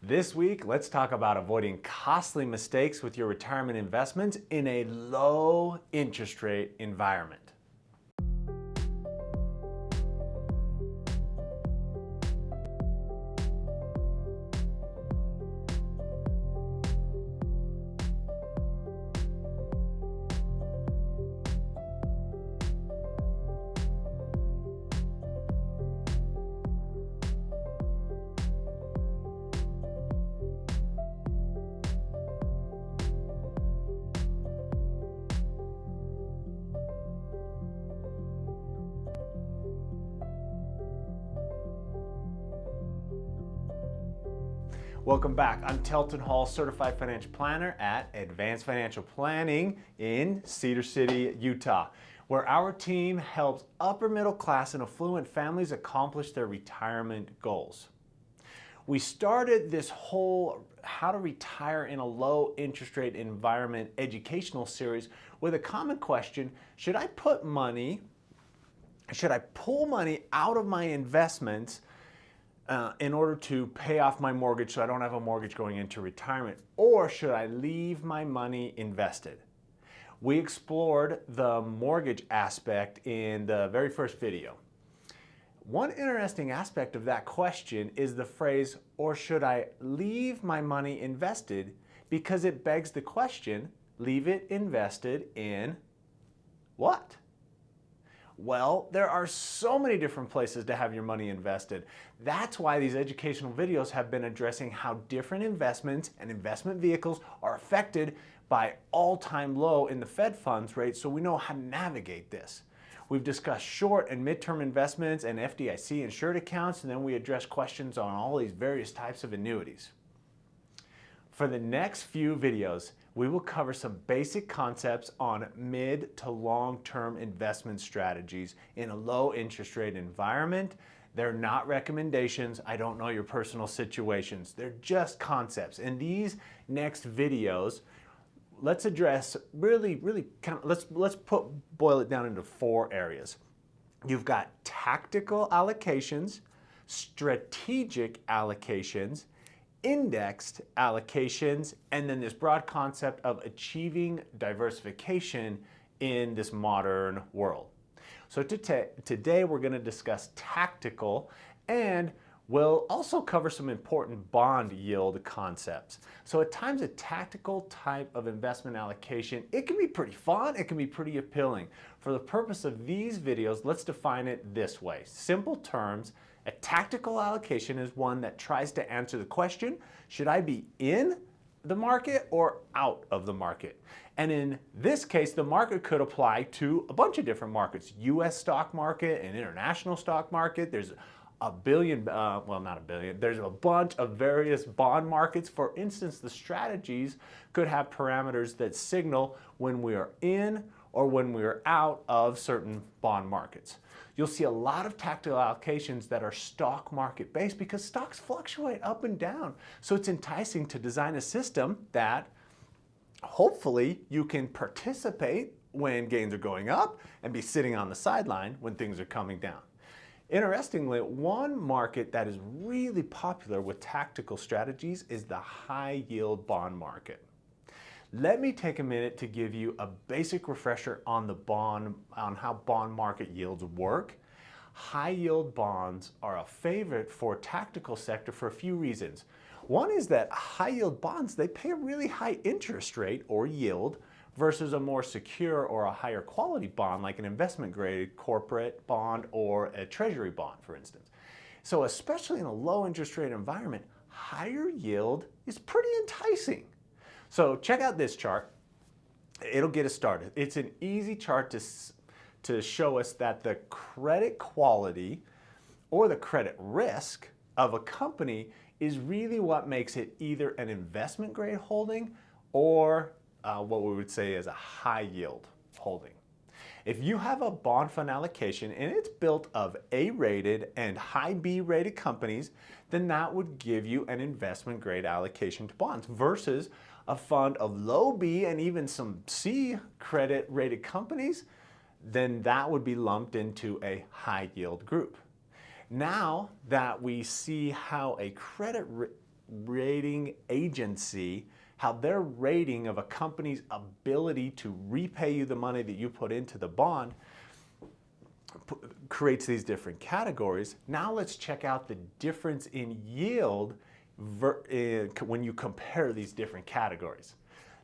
This week, let's talk about avoiding costly mistakes with your retirement investments in a low interest rate environment. Welcome back. I'm Telton Hall, Certified Financial Planner at Advanced Financial Planning in Cedar City, Utah, where our team helps upper middle class and affluent families accomplish their retirement goals. We started this whole how to retire in a low interest rate environment educational series with a common question: should I pull money out of my investments in order to pay off my mortgage so I don't have a mortgage going into retirement, or should I leave my money invested? We explored the mortgage aspect in the very first video. One interesting aspect of that question is the phrase, or should I leave my money invested, because it begs the question, leave it invested in what? Well, there are so many different places to have your money invested. That's why these educational videos have been addressing how different investments and investment vehicles are affected by all-time low in the Fed funds rate, so we know how to navigate this. We've discussed short and midterm investments and FDIC insured accounts, and then we address questions on all these various types of annuities. For the next few videos, we will cover some basic concepts on mid to long-term investment strategies in a low interest rate environment. They're not recommendations. I don't know your personal situations. They're just concepts. In these next videos, let's address boil it down into 4 areas. You've got tactical allocations, strategic allocations, indexed allocations, and then this broad concept of achieving diversification in this modern world. So today we're going to discuss tactical, and we'll also cover some important bond yield concepts. So at times, a tactical type of investment allocation, it can be pretty fun, it can be pretty appealing. For the purpose of these videos, let's define it this way. Simple terms: a tactical allocation is one that tries to answer the question, should I be in the market or out of the market? And in this case, the market could apply to a bunch of different markets: US stock market and international stock market. There's a billion, well, not a billion, there's a bunch of various bond markets. For instance, the strategies could have parameters that signal when we are in or when we are out of certain bond markets. You'll see a lot of tactical allocations that are stock market based because stocks fluctuate up and down. So it's enticing to design a system that hopefully you can participate when gains are going up and be sitting on the sideline when things are coming down. Interestingly, one market that is really popular with tactical strategies is the high yield bond market. Let me take a minute to give you a basic refresher on how bond market yields work. High yield bonds are a favorite for tactical sector for a few reasons. One is that high yield bonds, they pay a really high interest rate or yield versus a more secure or a higher quality bond like an investment grade corporate bond or a treasury bond, for instance. So especially in a low interest rate environment, higher yield is pretty enticing. So check out this chart. It'll get us started. It's an easy chart to show us that the credit quality or the credit risk of a company is really what makes it either an investment grade holding or what we would say is a high yield holding. If you have a bond fund allocation and it's built of A-rated and high B-rated companies, then that would give you an investment grade allocation to bonds versus a fund of low B and even some C credit rated companies, then that would be lumped into a high yield group. Now that we see how a rating agency, how their rating of a company's ability to repay you the money that you put into the bond creates these different categories. Now let's check out the difference in yield when you compare these different categories.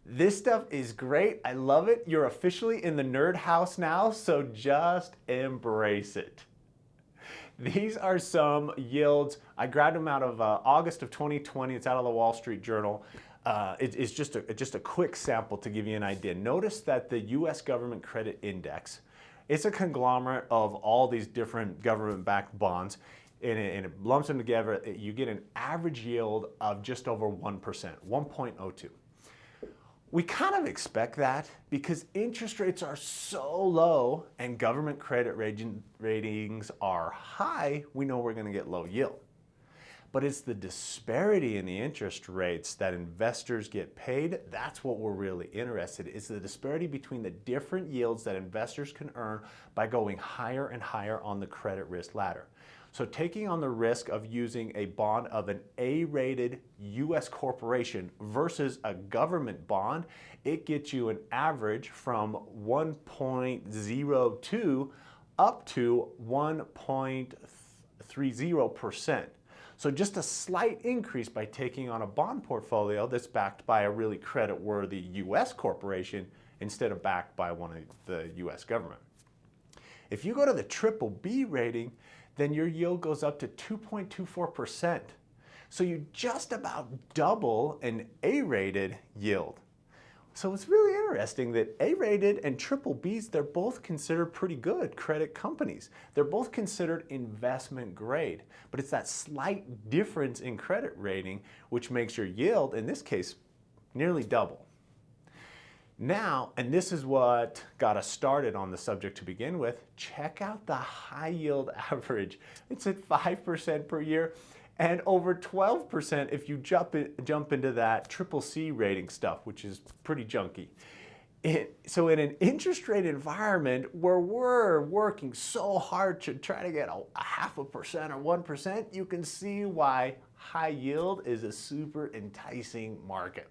This stuff is great. I love it. You're officially in the nerd house now, so just embrace it. These are some yields. I grabbed them out of August of 2020. It's out of the Wall Street Journal. It's just a quick sample to give you an idea. Notice that the U.S. Government Credit Index, it's a conglomerate of all these different government-backed bonds, and it lumps them together. You get an average yield of just over 1%, 1.02. We kind of expect that because interest rates are so low and government credit ratings are high, we know we're going to get low yield. But it's the disparity in the interest rates that investors get paid. That's what we're really interested in. It's the disparity between the different yields that investors can earn by going higher and higher on the credit risk ladder. So taking on the risk of using a bond of an A-rated U.S. corporation versus a government bond, it gets you an average from 1.02 up to 1.30%. So just a slight increase by taking on a bond portfolio that's backed by a really credit-worthy U.S. corporation instead of backed by one of the U.S. government. If you go to the BBB rating, then your yield goes up to 2.24%. So you just about double an A-rated yield. So it's really interesting that A-rated and BBBs, they're both considered pretty good credit companies. They're both considered investment grade, but it's that slight difference in credit rating which makes your yield, in this case, nearly double. Now, and this is what got us started on the subject to begin with, check out the high yield average. It's at 5% per year and over 12% if you jump into that CCC rating stuff, which is pretty junky. So in an interest rate environment where we're working so hard to try to get a 0.5% or 1%, you can see why high yield is a super enticing market.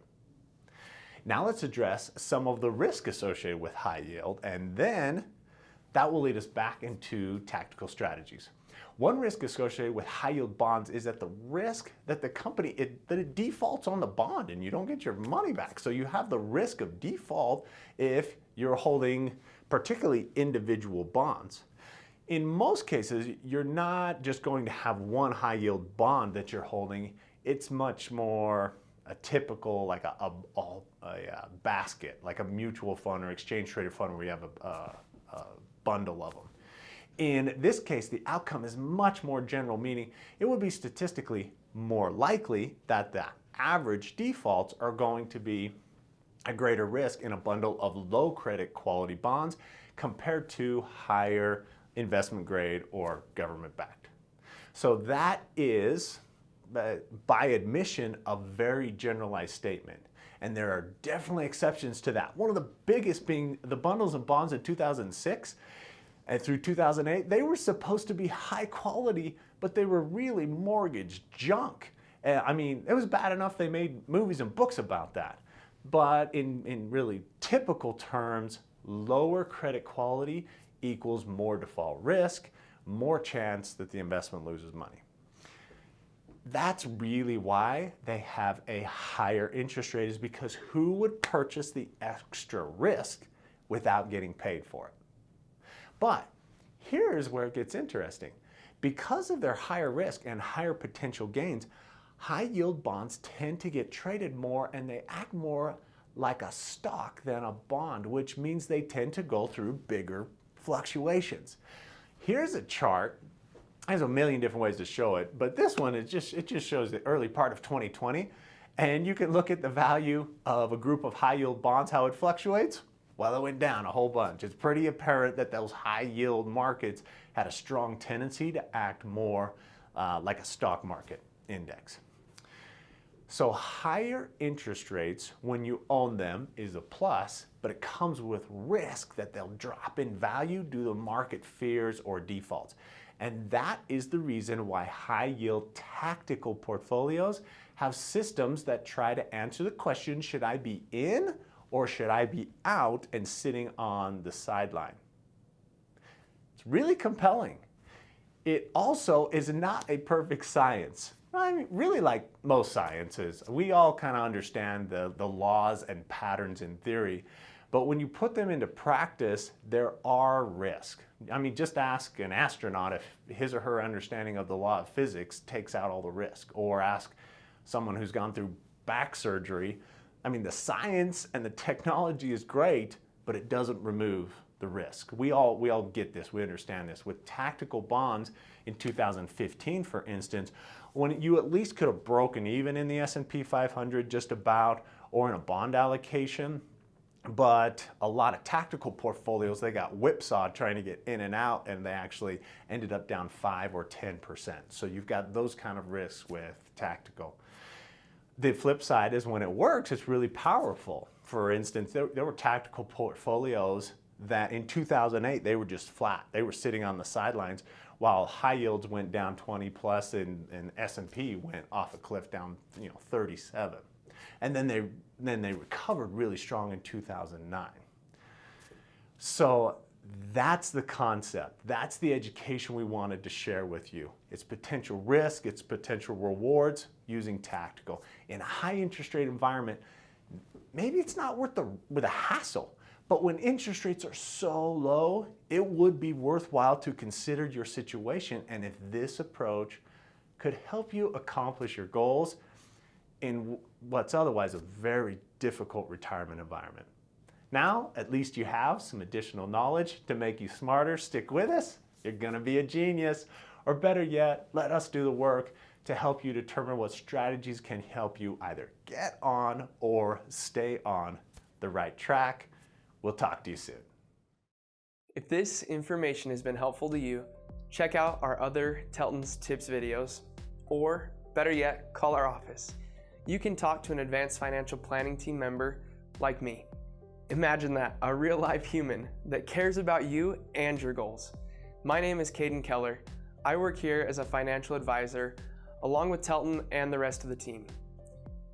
Now let's address some of the risk associated with high yield, and then that will lead us back into tactical strategies. One risk associated with high yield bonds is that the risk that the company, that it defaults on the bond and you don't get your money back. So you have the risk of default if you're holding particularly individual bonds. In most cases, you're not just going to have one high yield bond that you're holding. It's much more a typical, like a basket, like a mutual fund or exchange traded fund where you have a bundle of them. In this case, the outcome is much more general, meaning it would be statistically more likely that the average defaults are going to be a greater risk in a bundle of low credit quality bonds compared to higher investment grade or government backed. So that is, by admission, a very generalized statement. And there are definitely exceptions to that. One of the biggest being the bundles of bonds in 2006 and through 2008. They were supposed to be high quality, but they were really mortgage junk. I mean, it was bad enough they made movies and books about that. But in really typical terms, lower credit quality equals more default risk, more chance that the investment loses money. That's really why they have a higher interest rate, is because who would purchase the extra risk without getting paid for it? But here's where it gets interesting. Because of their higher risk and higher potential gains, high yield bonds tend to get traded more and they act more like a stock than a bond, which means they tend to go through bigger fluctuations. Here's a chart. There's a million different ways to show it, but this one, it just shows the early part of 2020. And you can look at the value of a group of high yield bonds, how it fluctuates. Well, it went down a whole bunch. It's pretty apparent that those high yield markets had a strong tendency to act more like a stock market index. So higher interest rates when you own them is a plus, but it comes with risk that they'll drop in value due to market fears or defaults. And that is the reason why high yield tactical portfolios have systems that try to answer the question, should I be in or should I be out and sitting on the sideline? It's really compelling. It also is not a perfect science. I mean, really, like most sciences, we all kind of understand the laws and patterns in theory, but when you put them into practice, there are risks. I mean, just ask an astronaut if his or her understanding of the law of physics takes out all the risk, or ask someone who's gone through back surgery. I mean, the science and the technology is great, but it doesn't remove the risk. We all get this, we understand this. With tactical bonds in 2015, for instance, when you at least could have broken even in the S&P 500 just about, or in a bond allocation, but a lot of tactical portfolios, they got whipsawed trying to get in and out, and they actually ended up down 5 or 10%. So you've got those kind of risks with tactical. The flip side is when it works, it's really powerful. For instance, there were tactical portfolios that in 2008, they were just flat. They were sitting on the sidelines while high yields went down 20 plus and S&P went off a cliff down 37. And then they recovered really strong in 2009. So that's the concept. That's the education we wanted to share with you. It's potential risk, it's potential rewards using tactical. In a high interest rate environment, maybe it's not worth the hassle. But when interest rates are so low, it would be worthwhile to consider your situation and if this approach could help you accomplish your goals in what's otherwise a very difficult retirement environment. Now, at least you have some additional knowledge to make you smarter. Stick with us. You're gonna be a genius. Or better yet, let us do the work to help you determine what strategies can help you either get on or stay on the right track. We'll talk to you soon. If this information has been helpful to you, check out our other Telton's Tips videos, or better yet, call our office. You can talk to an advanced financial planning team member like me. Imagine that, a real life human that cares about you and your goals. My name is Caden Keller. I work here as a financial advisor along with Telton and the rest of the team.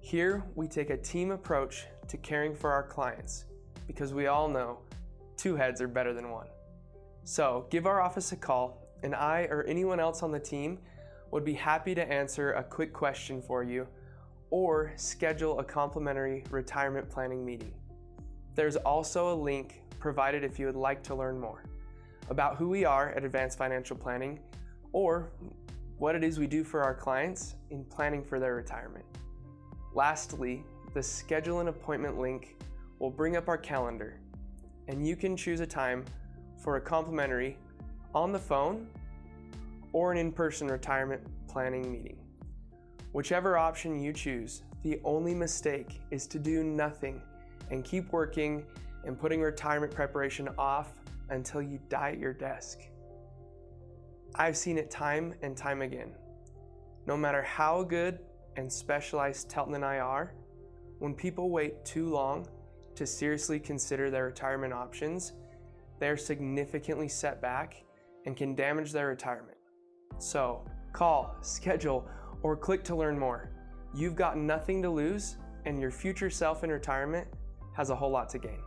Here, we take a team approach to caring for our clients, because we all know 2 heads are better than 1. So give our office a call, and I or anyone else on the team would be happy to answer a quick question for you or schedule a complimentary retirement planning meeting. There's also a link provided if you would like to learn more about who we are at Advanced Financial Planning or what it is we do for our clients in planning for their retirement. Lastly, the schedule an appointment link will bring up our calendar, and you can choose a time for a complimentary on the phone or an in-person retirement planning meeting. Whichever option you choose, the only mistake is to do nothing and keep working and putting retirement preparation off until you die at your desk. I've seen it time and time again. No matter how good and specialized Telton and I are, when people wait too long to seriously consider their retirement options, they're significantly set back and can damage their retirement. So call, schedule, or click to learn more. You've got nothing to lose, and your future self in retirement has a whole lot to gain.